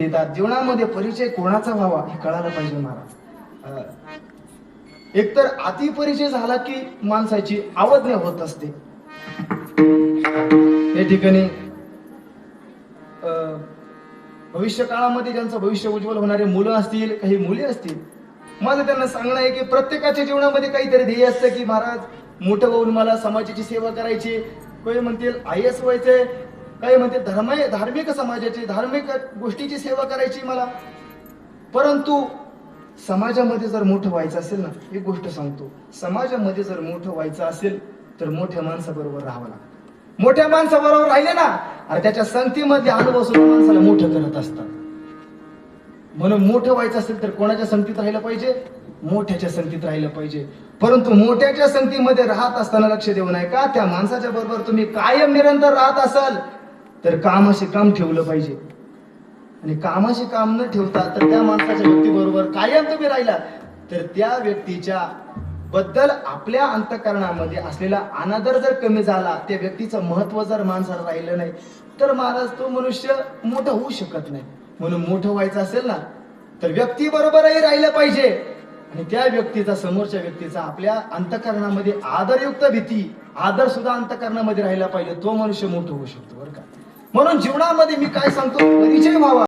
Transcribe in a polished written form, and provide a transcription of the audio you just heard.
येतात. जीवनामध्ये परिचय कोणाचा व्हावा हे कळायला पाहिजे महाराज. एकतर अति परिचय झाला की माणसाची अवज्ञा होत असते. या ठिकाणी भविष्य काळामध्ये ज्यांचं भविष्य उज्ज्वल होणारे मुलं असतील, काही मुली असतील, माझं त्यांना सांगणं आहे की प्रत्येकाच्या जीवनामध्ये काहीतरी ध्येय असतं की महाराज मोठं होऊन मला समाजाची सेवा करायची. काही म्हणतील IAS व्हायचंय, काही म्हणतील धार्मिक समाजाची धार्मिक गोष्टीची सेवा करायची मला. परंतु समाजामध्ये जर मोठं व्हायचं असेल ना, एक गोष्ट सांगतो, समाजामध्ये जर मोठं व्हायचं असेल तर मोठ्या माणसाबरोबर राहावं लागतं. मोठ्या माणसाबरोबर राहिले ना, आणि त्याच्या संगतीमध्ये अनुभव सुद्धा माणसाला मोठं करत असतात. म्हणून मोठं व्हायचं असेल तर कोणाच्या संगतीत राहिलं पाहिजे? मोठ्याच्या संगतीत राहिलं पाहिजे. परंतु मोठ्याच्या संगतीमध्ये राहत असताना लक्ष देऊ नये का त्या माणसाच्या बरोबर तुम्ही कायम निरंतर राहत असाल तर कामाशी काम ठेवलं पाहिजे. आणि कामाशी काम न ठेवता तर त्या माणसाच्या व्यक्तीबरोबर कायम तुम्ही राहिला तर त्या व्यक्तीच्या बद्दल आपल्या अंतःकरणामध्ये असलेला अनादर जर कमी झाला, त्या व्यक्तीचं महत्व जर माणसाला राहिलं नाही तर महाराज तो मनुष्य मोठा होऊ शकत नाही. म्हणून मोठं व्हायचं असेल ना तर व्यक्ती बरोबरही राहिलं पाहिजे आणि त्या व्यक्तीचा, समोरच्या व्यक्तीचा आपल्या अंतःकरणामध्ये आदरयुक्त भीती, आदर सुद्धा अंतःकरणामध्ये राहिला पाहिजे. तो मनुष्य मोठं होऊ शकतो बरं का. म्हणून जीवनामध्ये मी काय सांगतो, परिचय व्हावा.